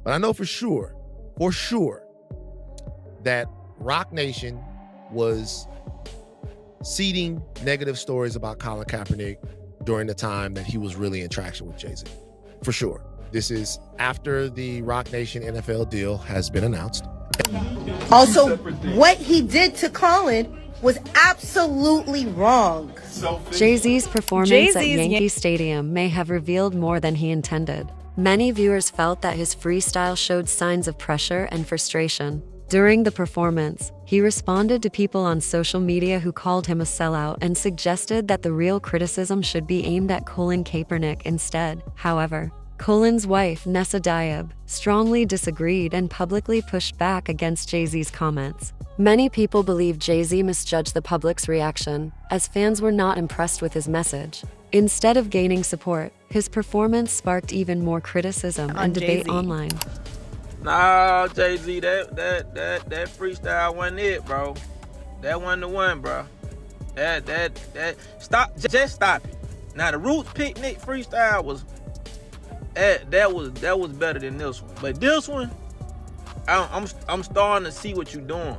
But I know for sure, that Rock Nation was seeding negative stories about Colin Kaepernick during the time that he was really in traction with Jay-Z. For sure. This is after the Rock Nation NFL deal has been announced. Also, what he did to Colin was absolutely wrong. Jay-Z's performance at Yankee Stadium may have revealed more than he intended. Many viewers felt that his freestyle showed signs of pressure and frustration. During the performance, he responded to people on social media who called him a sellout and suggested that the real criticism should be aimed at Colin Kaepernick instead. However, Colin's wife, Nessa, strongly disagreed and publicly pushed back against Jay-Z's comments. Many people believe Jay-Z misjudged the public's reaction, as fans were not impressed with his message. Instead of gaining support, his performance sparked even more criticism and debate online. Nah, Jay-Z, that freestyle wasn't it, bro. That wasn't the one, bro. Just stop it. Now the Roots Picnic freestyle was that was better than this one. But this one, I'm starting to see what you're doing.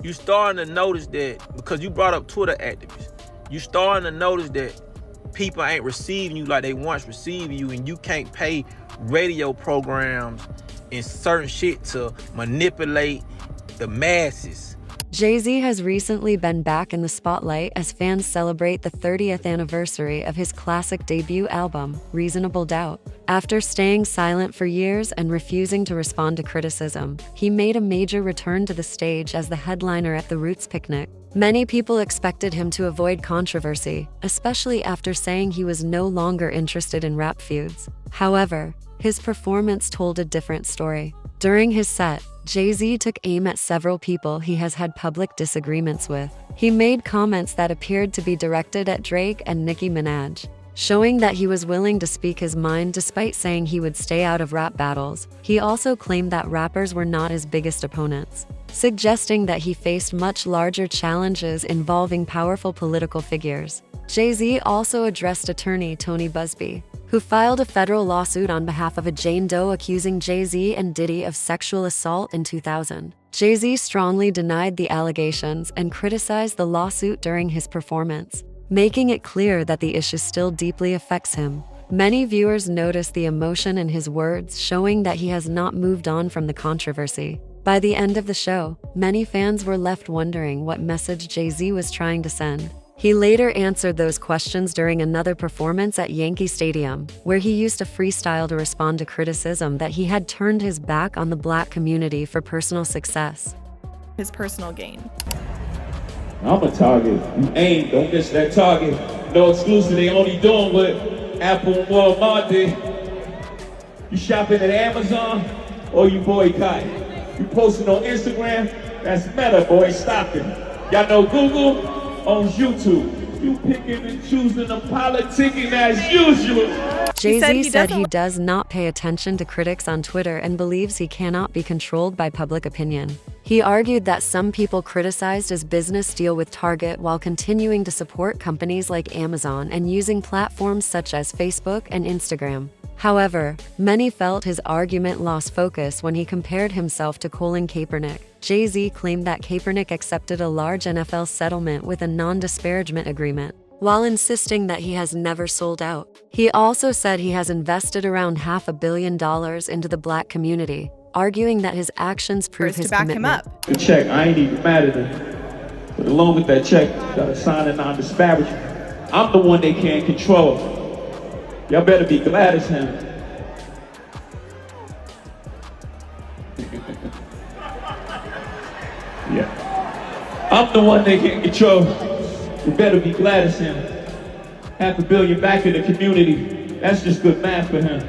You starting to notice that, because you brought up Twitter activists. You starting to notice that people ain't receiving you like they once received you, and you can't pay radio programs and certain shit to manipulate the masses. Jay-Z has recently been back in the spotlight as fans celebrate the 30th anniversary of his classic debut album, Reasonable Doubt. After staying silent for years and refusing to respond to criticism, he made a major return to the stage as the headliner at the Roots Picnic. Many people expected him to avoid controversy, especially after saying he was no longer interested in rap feuds. However, his performance told a different story. During his set, Jay-Z took aim at several people he has had public disagreements with. He made comments that appeared to be directed at Drake and Nicki Minaj, showing that he was willing to speak his mind despite saying he would stay out of rap battles. He also claimed that rappers were not his biggest opponents, suggesting that he faced much larger challenges involving powerful political figures. Jay-Z also addressed attorney Tony Busby, who filed a federal lawsuit on behalf of a Jane Doe accusing Jay-Z and Diddy of sexual assault in 2000. Jay-Z strongly denied the allegations and criticized the lawsuit during his performance, making it clear that the issue still deeply affects him. Many viewers noticed the emotion in his words, showing that he has not moved on from the controversy. By the end of the show, many fans were left wondering what message Jay-Z was trying to send. He later answered those questions during another performance at Yankee Stadium, where he used a freestyle to respond to criticism that he had turned his back on the Black community for personal success. His personal gain. I'm a target. You aim, don't miss that target. No exclusive, they only doing what Apple and Walmart did. You shopping at Amazon or you boycott? You posting on Instagram? That's Meta, boy, stop it. Y'all know Google owns YouTube. You picking and choosing and politicking as usual. Jay-Z said he does not pay attention to critics on Twitter and believes he cannot be controlled by public opinion. He argued that some people criticized his business deal with Target while continuing to support companies like Amazon and using platforms such as Facebook and Instagram. However, many felt his argument lost focus when he compared himself to Colin Kaepernick. Jay-Z claimed that Kaepernick accepted a large NFL settlement with a non-disparagement agreement, while insisting that he has never sold out. He also said he has invested around $500 million into the Black community, arguing that his actions prove his commitment. The check, I ain't even mad at it. But along with that check, gotta sign a non-disparagement. I'm the one they can't control. Y'all better be glad as him. Yeah. I'm the one they can't control. You better be glad as him. $500 million back in the community. That's just good math for him.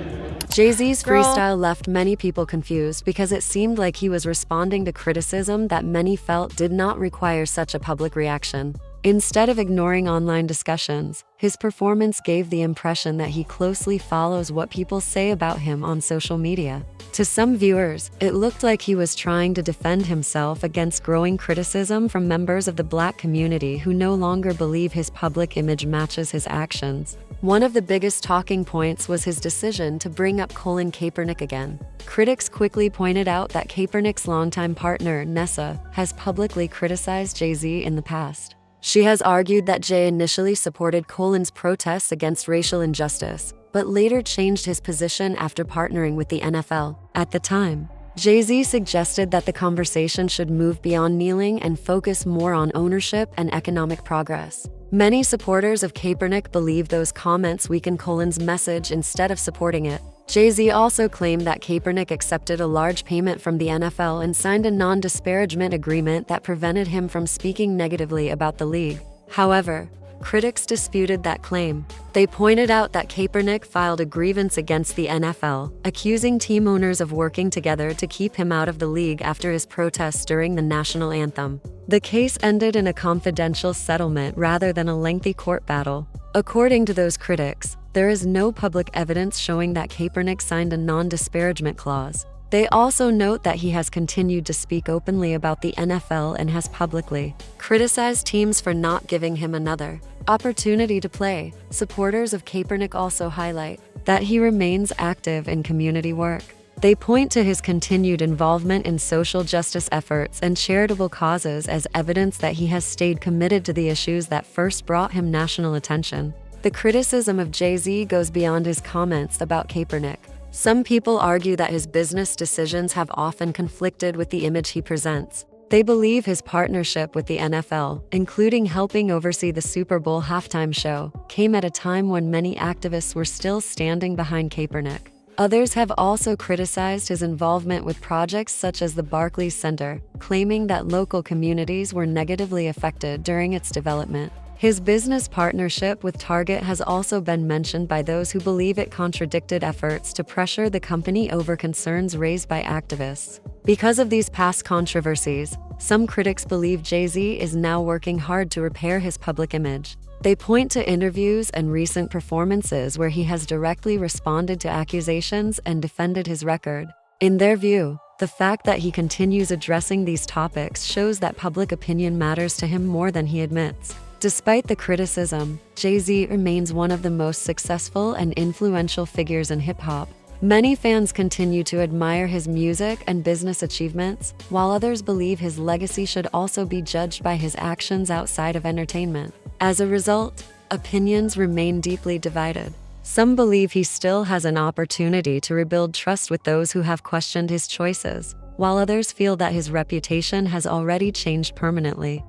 Jay-Z's freestyle left many people confused because it seemed like he was responding to criticism that many felt did not require such a public reaction. Instead of ignoring online discussions, his performance gave the impression that he closely follows what people say about him on social media. To some viewers, it looked like he was trying to defend himself against growing criticism from members of the Black community who no longer believe his public image matches his actions. One of the biggest talking points was his decision to bring up Colin Kaepernick again. Critics quickly pointed out that Kaepernick's longtime partner, Nessa, has publicly criticized Jay-Z in the past. She has argued that Jay initially supported Colin's protests against racial injustice, but later changed his position after partnering with the NFL. At the time, Jay-Z suggested that the conversation should move beyond kneeling and focus more on ownership and economic progress. Many supporters of Kaepernick believe those comments weakened Colin's message instead of supporting it. Jay-Z also claimed that Kaepernick accepted a large payment from the NFL and signed a non-disparagement agreement that prevented him from speaking negatively about the league. However, critics disputed that claim. They pointed out that Kaepernick filed a grievance against the NFL, accusing team owners of working together to keep him out of the league after his protests during the national anthem. The case ended in a confidential settlement rather than a lengthy court battle. According to those critics, there is no public evidence showing that Kaepernick signed a non-disparagement clause. They also note that he has continued to speak openly about the NFL and has publicly criticized teams for not giving him another opportunity to play. Supporters of Kaepernick also highlight that he remains active in community work. They point to his continued involvement in social justice efforts and charitable causes as evidence that he has stayed committed to the issues that first brought him national attention. The criticism of Jay-Z goes beyond his comments about Kaepernick. Some people argue that his business decisions have often conflicted with the image he presents. They believe his partnership with the NFL, including helping oversee the Super Bowl halftime show, came at a time when many activists were still standing behind Kaepernick. Others have also criticized his involvement with projects such as the Barclays Center, claiming that local communities were negatively affected during its development. His business partnership with Target has also been mentioned by those who believe it contradicted efforts to pressure the company over concerns raised by activists. Because of these past controversies, some critics believe Jay-Z is now working hard to repair his public image. They point to interviews and recent performances where he has directly responded to accusations and defended his record. In their view, the fact that he continues addressing these topics shows that public opinion matters to him more than he admits. Despite the criticism, Jay-Z remains one of the most successful and influential figures in hip-hop. Many fans continue to admire his music and business achievements, while others believe his legacy should also be judged by his actions outside of entertainment. As a result, opinions remain deeply divided. Some believe he still has an opportunity to rebuild trust with those who have questioned his choices, while others feel that his reputation has already changed permanently.